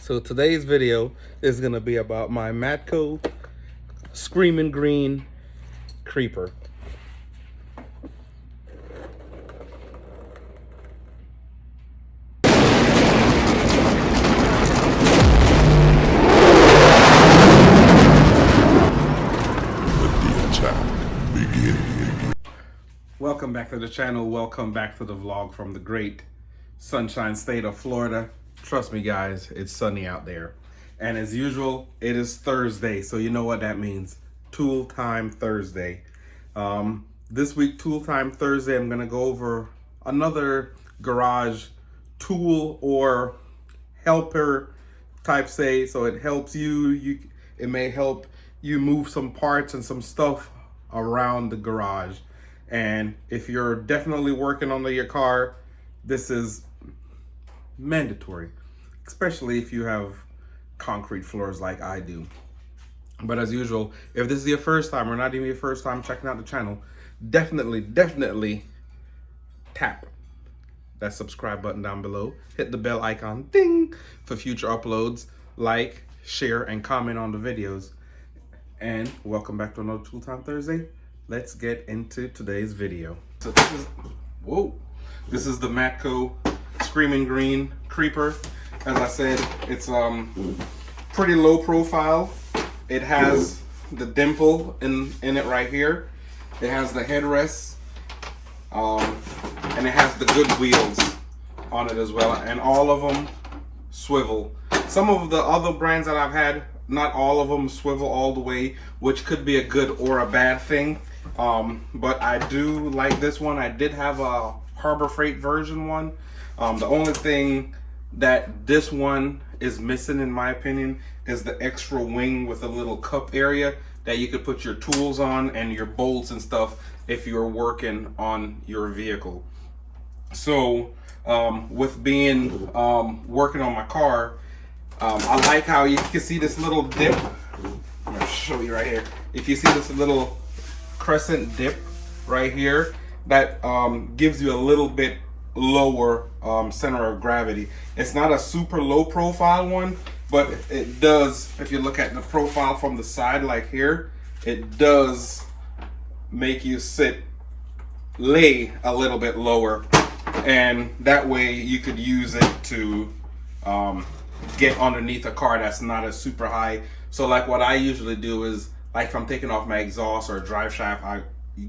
So today's video is gonna be about my Matco Screaming Green Creeper. Welcome back to the channel. Welcome back to the vlog from the great sunshine state of Florida. Trust me guys, it's sunny out there. And as usual, it is Thursday, so you know what that means. Tool Time Thursday. This week, Tool Time Thursday, I'm gonna go over another garage tool or helper type say. So it helps you, it may help you move some parts and some stuff around the garage. And if you're definitely working on your car, this is mandatory, especially if you have concrete floors like I do. But as usual, if this is your first time or not even your first time checking out the channel, definitely tap that subscribe button down below. Hit the bell icon, ding, for future uploads. Like, share, and comment on the videos. And welcome back to another Tool Time Thursday. Let's get into today's video. So this is the Matco Screaming Green Creeper. As I said, it's pretty low profile. It has the dimple in it right here. It has the headrest, and it has the good wheels on it as well, and all of them swivel. Some of the other brands that I've had, not all of them swivel all the way, which could be a good or a bad thing. But I do like this one. I did have a Harbor Freight version one. The only thing that this one is missing, in my opinion, is the extra wing with a little cup area that you could put your tools on and your bolts and stuff if you're working on your vehicle. So with being working on my car, I like how you can see this little dip. I'm gonna show you right here. If you see this little crescent dip right here, that gives you a little bit lower center of gravity. It's not a super low profile one, but it does, if you look at the profile from the side like here, it does make you lay a little bit lower, and that way you could use it to get underneath a car that's not as super high. So like what I usually do is, like if I'm taking off my exhaust or drive shaft, I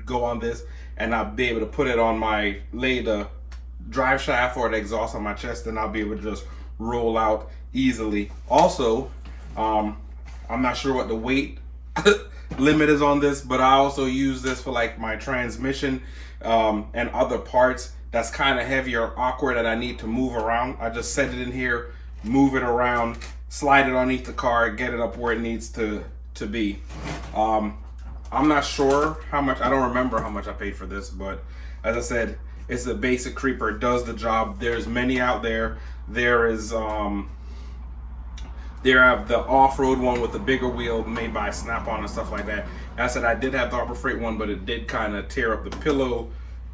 go on this and I'll be able to put it on lay the drive shaft or the exhaust on my chest, and I'll be able to just roll out easily. Also, I'm not sure what the weight limit is on this, but I also use this for like my transmission and other parts that's kind of heavy or awkward that I need to move around. I just set it in here, move it around, slide it underneath the car, get it up where it needs to be. I'm not sure how much, I don't remember how much I paid for this, but as I said, it's a basic creeper. It does the job. There's many out there. There have the off-road one with the bigger wheel made by Snap-on and stuff like that. As I said, I did have the Harbor Freight one, but it did kind of tear up the pillow.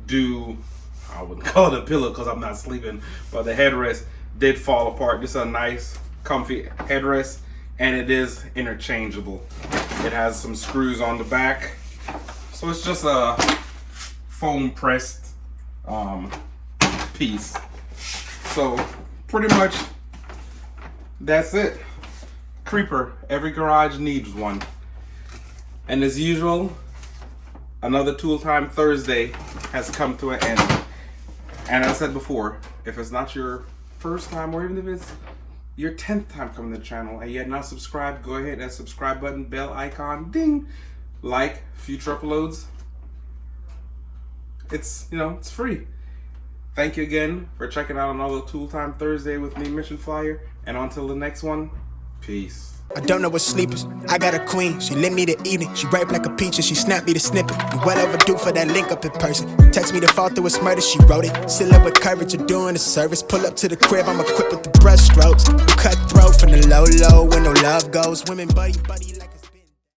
I wouldn't call it a pillow because I'm not sleeping, but the headrest did fall apart. This is a nice, comfy headrest, and it is interchangeable. It has some screws on the back, so it's just a foam pressed piece. So pretty much that's it. Creeper, every garage needs one. And as usual, another Tool Time Thursday has come to an end. And as I said before, if it's not your first time, or even if it's your 10th time coming to the channel and yet not subscribed, go ahead, that subscribe button, bell icon, ding, like future uploads. It's, it's free. Thank you again for checking out another Tool Time Thursday with me, Mission Flyer, and until the next one, peace. I don't know what sleepers. I got a queen, she lit me the evening. She ripe like a peach and she snapped me the snippet. We well overdue for that link up in person. Text me to fall through a murder, she wrote it. Still up with courage, you're doing a service. Pull up to the crib, I'm equipped with the brush strokes. Cutthroat from the low when no love goes. Women buddy like a